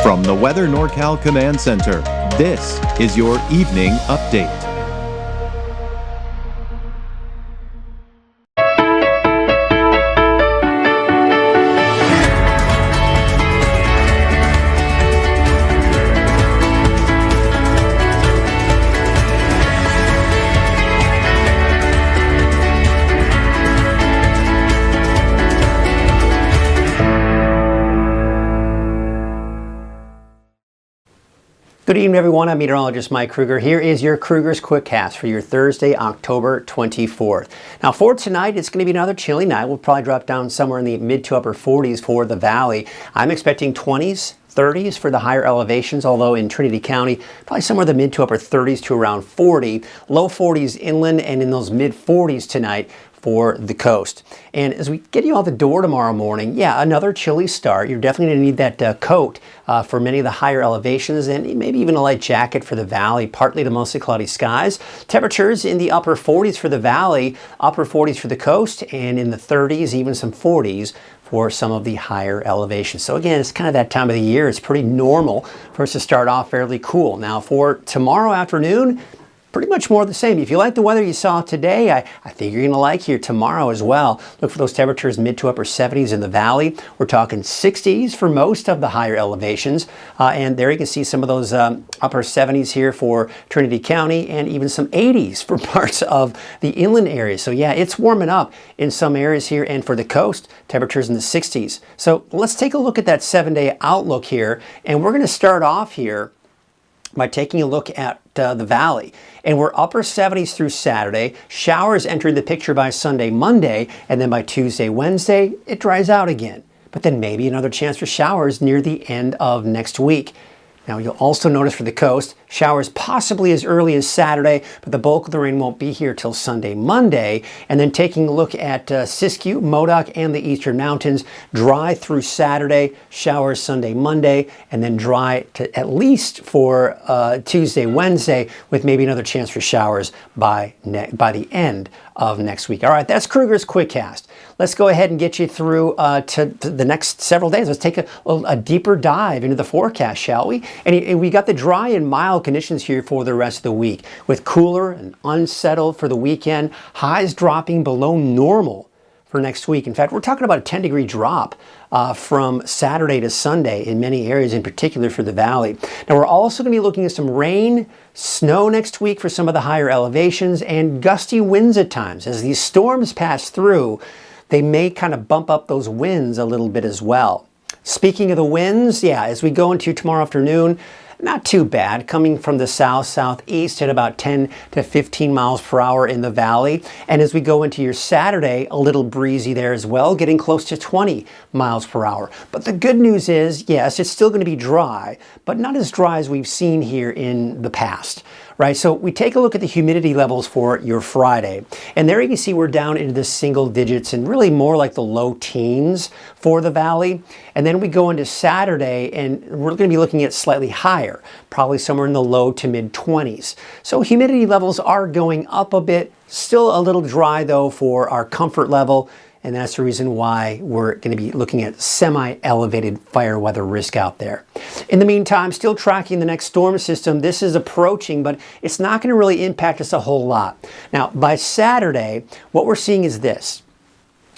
From the Weather NorCal Command Center, this is your evening update. Good evening, everyone. I'm meteorologist Mike Kruger. Here is your Kruger's Quickcast for your Thursday, October 24th. Now, for tonight, it's going to be another chilly night. We'll probably drop down somewhere in the mid to upper 40s for the valley. I'm expecting 20s, 30s for the higher elevations, although in Trinity County, probably somewhere in the mid to upper 30s to around 40. Low 40s inland and in those mid 40s tonight for the coast. And as we get you out the door tomorrow morning, yeah, another chilly start. You're definitely going to need that coat for many of the higher elevations, and maybe even a light jacket for the valley, partly to mostly cloudy skies. Temperatures in the upper 40s for the valley, upper 40s for the coast, and in the 30s, even some 40s for some of the higher elevations. So again, it's kind of that time of the year. It's pretty normal for us to start off fairly cool. Now for tomorrow afternoon, pretty much more of the same. If you like the weather you saw today, I think you're going to like here tomorrow as well. Look for those temperatures mid to upper 70s in the valley. We're talking 60s for most of the higher elevations. And there you can see some of those upper 70s here for Trinity County and even some 80s for parts of the inland areas. So yeah, it's warming up in some areas here, and for the coast, temperatures in the 60s. So let's take a look at that 7-day outlook here. And we're going to start off here by taking a look at the valley. And we're upper 70s through Saturday. Showers enter the picture by Sunday, Monday, and then by Tuesday, Wednesday, it dries out again. But then maybe another chance for showers near the end of next week. Now you'll also notice for the coast, showers possibly as early as Saturday, but the bulk of the rain won't be here till Sunday, Monday. And then taking a look at Siskiyou, Modoc, and the Eastern Mountains, dry through Saturday, showers Sunday, Monday, and then dry to at least for Tuesday, Wednesday, with maybe another chance for showers by the end of next week. All right, that's Kruger's Quickcast. Let's go ahead and get you through to the next several days. Let's take a deeper dive into the forecast, shall we? And we got the dry and mild conditions here for the rest of the week, with cooler and unsettled for the weekend, highs dropping below normal for next week. In fact, we're talking about a 10-degree drop from Saturday to Sunday in many areas, in particular for the valley. Now, we're also going to be looking at some rain, snow next week for some of the higher elevations, and gusty winds at times. As these storms pass through, they may kind of bump up those winds a little bit as well. Speaking of the winds, yeah, as we go into tomorrow afternoon, not too bad, coming from the southeast at about 10 to 15 miles per hour in the valley. And as we go into your Saturday, a little breezy there as well, getting close to 20 miles per hour. But the good news is, yes, it's still going to be dry, but not as dry as we've seen here in the past. Right, so we take a look at the humidity levels for your Friday, and there you can see we're down into the single digits and really more like the low teens for the valley. And then we go into Saturday, and we're going to be looking at slightly higher, probably somewhere in the low to mid 20s. So humidity levels are going up a bit, still a little dry though for our comfort level. And that's the reason why we're going to be looking at semi-elevated fire weather risk out there. In the meantime, still tracking the next storm system. This is approaching, but it's not going to really impact us a whole lot. Now, by Saturday, what we're seeing is this.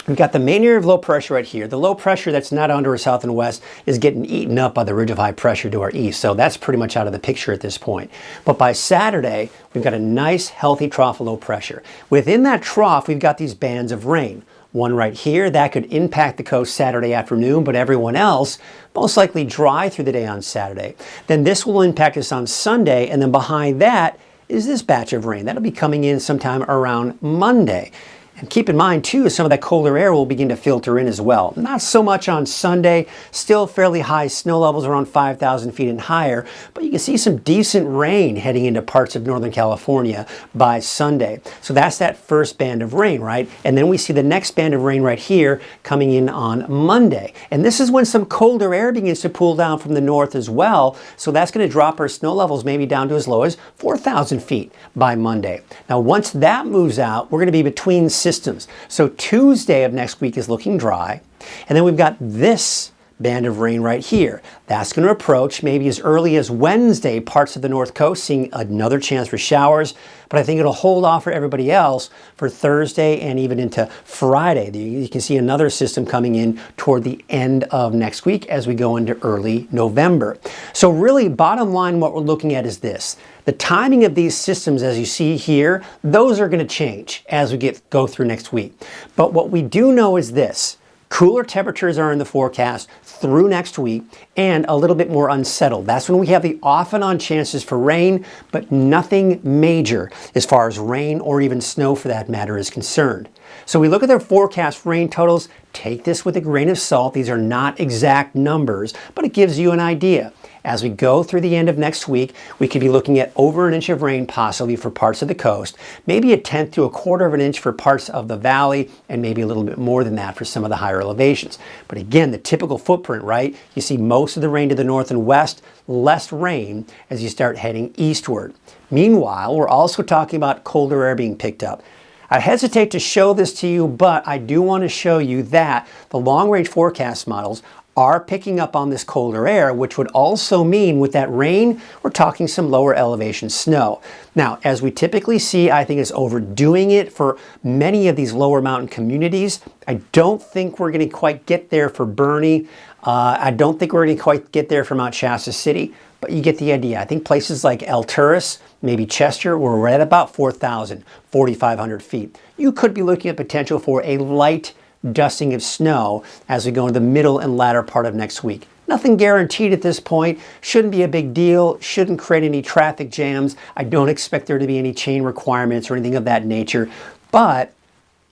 We've got the main area of low pressure right here. The low pressure that's not under our south and west is getting eaten up by the ridge of high pressure to our east. So that's pretty much out of the picture at this point. But by Saturday, we've got a nice, healthy trough of low pressure. Within that trough, we've got these bands of rain. One right here, that could impact the coast Saturday afternoon, but everyone else most likely dry through the day on Saturday. Then this will impact us on Sunday, and then behind that is this batch of rain. That'll be coming in sometime around Monday. And keep in mind, too, some of that colder air will begin to filter in as well. Not so much on Sunday, still fairly high snow levels around 5,000 feet and higher, but you can see some decent rain heading into parts of Northern California by Sunday. So that's that first band of rain, right? And then we see the next band of rain right here coming in on Monday. And this is when some colder air begins to pull down from the north as well. So that's going to drop our snow levels maybe down to as low as 4,000 feet by Monday. Now, once that moves out, we're going to be between systems. So Tuesday of next week is looking dry. And then we've got this band of rain right here. That's going to approach maybe as early as Wednesday, parts of the north coast, seeing another chance for showers. But I think it'll hold off for everybody else for Thursday and even into Friday. You can see another system coming in toward the end of next week as we go into early November. So really, bottom line, what we're looking at is this. The timing of these systems, as you see here, those are going to change as we go through next week. But what we do know is this. Cooler temperatures are in the forecast through next week and a little bit more unsettled. That's when we have the off and on chances for rain, but nothing major as far as rain or even snow for that matter is concerned. So we look at their forecast rain totals. Take this with a grain of salt. These are not exact numbers, but it gives you an idea. As we go through the end of next week, we could be looking at over 1 inch of rain possibly for parts of the coast, maybe 1/10 to 1/4 of an inch for parts of the valley, and maybe a little bit more than that for some of the higher elevations. But again, the typical footprint, right? You see most of the rain to the north and west, less rain as you start heading eastward. Meanwhile, we're also talking about colder air being picked up. I hesitate to show this to you, but I do want to show you that the long-range forecast models are picking up on this colder air, which would also mean with that rain, we're talking some lower elevation snow. Now, as we typically see, I think it's overdoing it for many of these lower mountain communities. I don't think we're going to quite get there for Bernie. I don't think we're going to quite get there for Mount Shasta City, but you get the idea. I think places like Alturas, maybe Chester, we're right at about 4,000, 4,500 feet. You could be looking at potential for a light dusting of snow as we go into the middle and latter part of next week. Nothing guaranteed at this point. Shouldn't be a big deal. Shouldn't create any traffic jams. I don't expect there to be any chain requirements or anything of that nature. But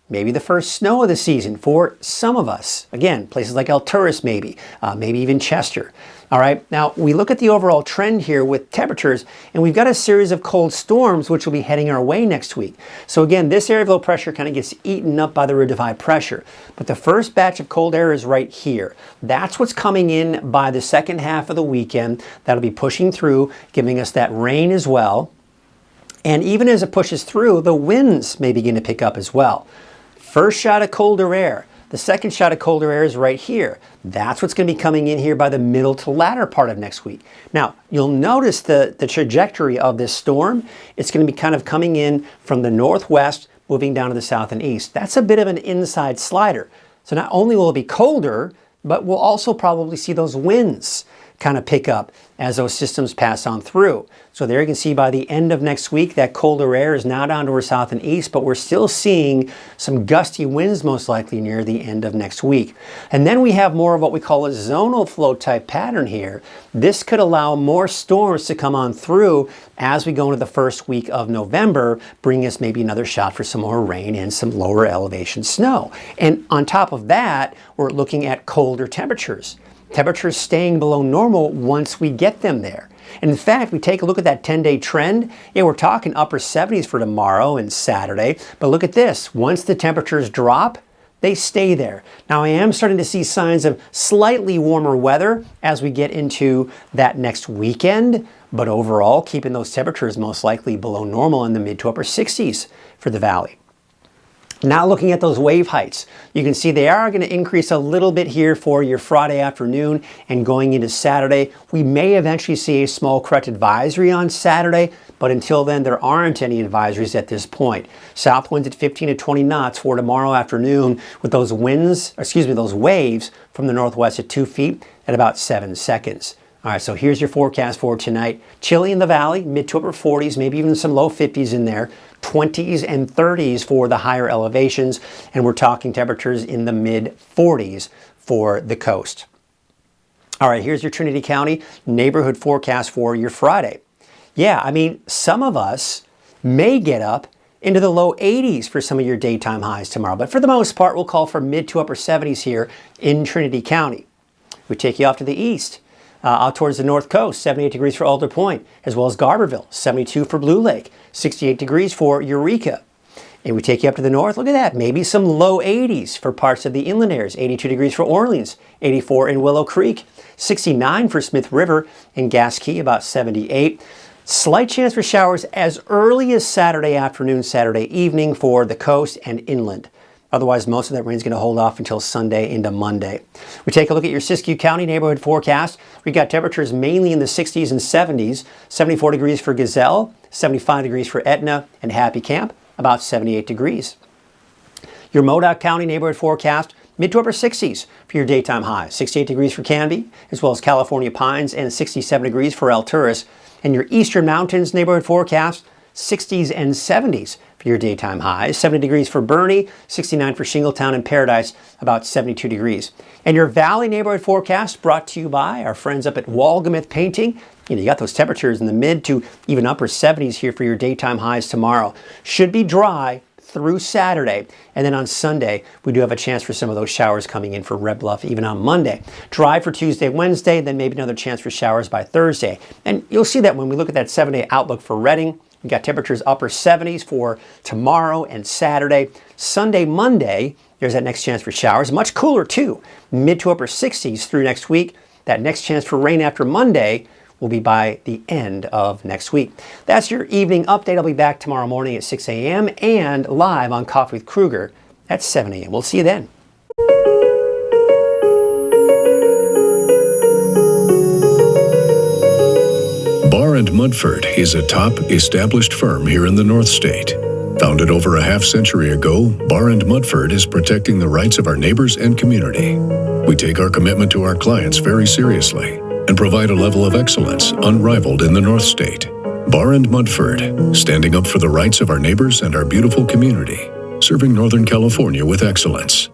maybe the first snow of the season for some of us. Again, places like Alturas maybe even Chester. All right, now we look at the overall trend here with temperatures, and we've got a series of cold storms which will be heading our way next week. So again, this area of low pressure kind of gets eaten up by the ridge of high pressure. But the first batch of cold air is right here. That's what's coming in by the second half of the weekend. That'll be pushing through, giving us that rain as well. And even as it pushes through, the winds may begin to pick up as well. First shot of colder air. The second shot of colder air is right here. That's what's going to be coming in here by the middle to latter part of next week. Now, you'll notice the trajectory of this storm. It's going to be kind of coming in from the northwest, moving down to the south and east. That's a bit of an inside slider. So not only will it be colder, but we'll also probably see those winds kind of pick up as those systems pass on through. So there you can see by the end of next week, that colder air is now down to our south and east, but we're still seeing some gusty winds most likely near the end of next week. And then we have more of what we call a zonal flow type pattern here. This could allow more storms to come on through as we go into the first week of November, bringing us maybe another shot for some more rain and some lower elevation snow. And on top of that, we're looking at colder temperatures. Temperatures staying below normal once we get them there. And in fact, we take a look at that 10-day trend. Yeah, we're talking upper 70s for tomorrow and Saturday. But look at this. Once the temperatures drop, they stay there. Now, I am starting to see signs of slightly warmer weather as we get into that next weekend. But overall, keeping those temperatures most likely below normal in the mid to upper 60s for the valley. Now looking at those wave heights, you can see they are going to increase a little bit here for your Friday afternoon and going into Saturday. We may eventually see a small correct advisory on Saturday, but until then there aren't any advisories at this point. South winds at 15 to 20 knots for tomorrow afternoon with those those waves from the northwest at 2 feet at about 7 seconds. All right, so here's your forecast for tonight. Chilly in the valley, mid to upper 40s, maybe even some low 50s in there. 20s and 30s for the higher elevations, and we're talking temperatures in the mid 40s for the coast. All right, here's your Trinity County neighborhood forecast for your Friday. Yeah, I mean, some of us may get up into the low 80s for some of your daytime highs tomorrow, but for the most part, we'll call for mid to upper 70s here in Trinity County. We take you off to the east. Out towards the north coast, 78 degrees for Alder Point, as well as Garberville, 72 for Blue Lake, 68 degrees for Eureka. And we take you up to the north, look at that, maybe some low 80s for parts of the inland areas, 82 degrees for Orleans, 84 in Willow Creek, 69 for Smith River, and Gas Key, about 78. Slight chance for showers as early as Saturday afternoon, Saturday evening for the coast and inland. Otherwise, most of that rain is going to hold off until Sunday into Monday. We take a look at your Siskiyou County neighborhood forecast. We got temperatures mainly in the 60s and 70s, 74 degrees for Gazelle, 75 degrees for Etna and Happy Camp, about 78 degrees. Your Modoc County neighborhood forecast, mid to upper 60s for your daytime high, 68 degrees for Canby, as well as California Pines, and 67 degrees for Alturas. And your Eastern Mountains neighborhood forecast, 60s and 70s for your daytime highs, 70 degrees for Bernie, 69 for Shingletown and Paradise, about 72 degrees. And your Valley neighborhood forecast brought to you by our friends up at Walgamuth Painting. You got those temperatures in the mid to even upper 70s here for your daytime highs tomorrow. Should be dry through Saturday, and then on Sunday we do have a chance for some of those showers coming in for Red Bluff even on Monday. Dry for Tuesday, Wednesday, then maybe another chance for showers by Thursday. And you'll see that when we look at that 7-day outlook for Redding. We've got temperatures upper 70s for tomorrow and Saturday. Sunday, Monday, there's that next chance for showers. Much cooler too, mid to upper 60s through next week. That next chance for rain after Monday will be by the end of next week. That's your evening update. I'll be back tomorrow morning at 6 a.m. and live on Coffee with Kruger at 7 a.m. We'll see you then. Barr & Mudford is a top established firm here in the North State. Founded over a half-century ago, Barr & Mudford is protecting the rights of our neighbors and community. We take our commitment to our clients very seriously and provide a level of excellence unrivaled in the North State. Barr & Mudford, standing up for the rights of our neighbors and our beautiful community, serving Northern California with excellence.